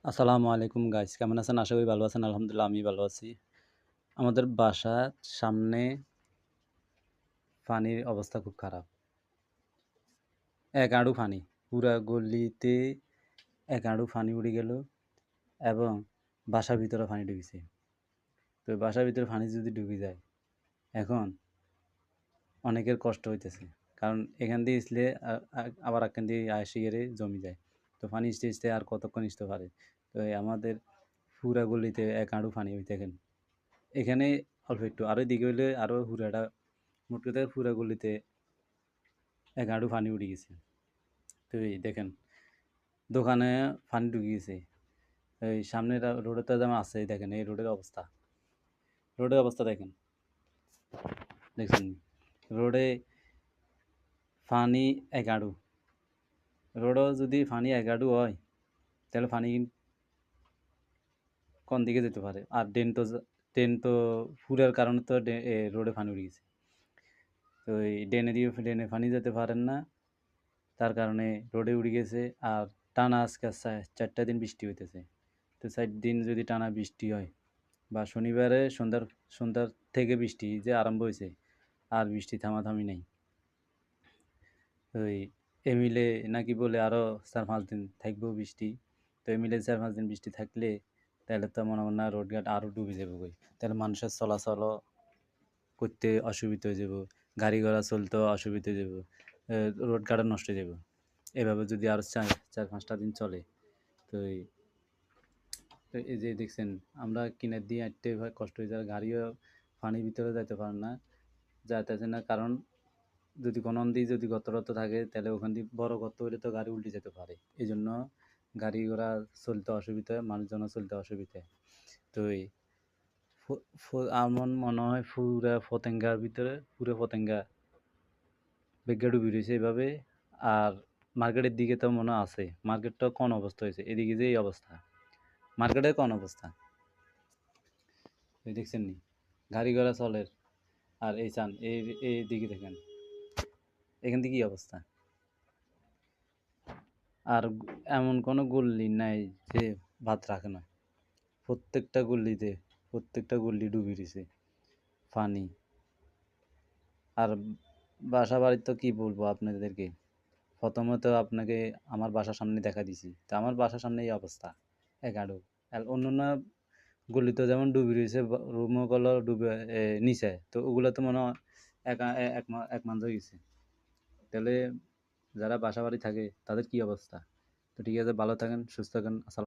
আসসালামু আলাইকুম গাইস, কেমন আছেন? আশা করি ভালো আছেন। আলহামদুলিল্লাহ আমি ভালো আছি। আমাদের বাসার সামনে পানির অবস্থা খুব খারাপ। এক আঁড়ু পানি। পুরা গলিতে এক আঁড়ু পানি উঠে গেল এবং বাসার ভিতরে পানি ঢুকেছে। তো বাসার ভিতরে পানি যদি ঢুকে যায়, এখন অনেকের কষ্ট হইতেছে। কারণ এখান দিয়ে আসলে আবার এখান দিয়ে আসি গেলে জমে যায়। তো পানি আসতে আর কতক্ষণ আসতে পারে? তো এই আমাদের পুরা গলিতে এক আঁড়ু পানি দেখেন। এখানে অল্প একটু, আরো এদিকে হইলে আরো হুড়াটা মোট কথা পুরা গলিতে এক হাঁটু পানি উঠে গেছে। তো এই দেখেন দোকানে পানি ঢুকে গেছে। এই সামনের রোডেতে যেমন আছে, এই দেখেন এই রোডের অবস্থা দেখেন, দেখছেন রোডে পানি এক হাঁটু। রোডও যদি পানি এক হাঁটু হয় তাহলে পানি কোন দিকে যেতে পারে? আর ড্রেন তো ফুরের কারণে তো রোডে পানি উঠে গেছে। তো এই ড্রেনে পানি যেতে পারেন না, তার কারণে রোডে উঠে গেছে। আর টানা আজকে ৪টা দিন বৃষ্টি হইতেছে। তো ৪ দিন যদি টানা বৃষ্টি হয় বা শনিবারে সন্ধ্যার থেকে বৃষ্টি যে আরম্ভ হয়েছে, আর বৃষ্টি থামাথামি নেই। ওই এমিলে নাকি বলে আরও ৪-৫ দিন থাকবেও বৃষ্টি। তো এমিলে ৪-৫ দিন বৃষ্টি থাকলে তাহলে তো মনে হয় না রোডঘাট আরও ডুবে যাবে কই। তাহলে মানুষের চলাচলও করতে অসুবিধা হয়ে যাব, গাড়ি ঘোড়া চলতেও অসুবিধা হয়ে যাব, রোডঘাটও নষ্ট হয়ে যাব। এভাবে যদি আরও ৪-৫টা দিন চলে, তো এই যে দেখছেন আমরা কিনার দিয়ে হাঁটতে কষ্ট হয়ে যায়, গাড়িও পানির ভিতরে যাইতে পারে না, যাইতেছে না। কারণ যদি কোনো দিয়ে যদি গর্ত থাকে তাহলে ওখান দিয়ে বড় গর্ত হলে তো গাড়ি উল্টে যেতে পারে। এই জন্য গাড়ি ঘোড়া চলতে অসুবিধা হয়, মানুষজনও চলতে অসুবিধা হয়। তো আমার মনে হয় পুরো পতেঙ্গা বেগ্গা ডুবি রয়েছে এভাবে। আর মার্কেটের দিকে তো মনে আছে, মার্কেটটা কোন অবস্থা হয়েছে, এদিকে যে এই অবস্থা, মার্কেটের কোন অবস্থা দেখছেন নি? গাড়ি ঘোড়া চলে, আর এই চান এই দিকে দেখেন এখান থেকে কি অবস্থা। আর এমন কোনো গল্লি নাই যে ভাত রাখে না, প্রত্যেকটা গল্লি ডুবে রয়েছে পানি। আর বাসা বাড়ির তো কি বলবো আপনাদেরকে, প্রথমত আপনাকে আমার বাসার সামনে দেখা দিছি, তো আমার বাসার সামনে এই অবস্থা এক হাঁটু। আর অন্য গলিতে যেমন ডুবে রয়েছে, রুমগুলো ডুবে নিচে, তো ওগুলো তো মনে হয় এক মাস হয়ে গেছে। তাহলে যারা বাসা বাড়ি থাকে তাদের কি অবস্থা? তো ঠিক আছে, ভালো থাকেন, সুস্থ থাকেন।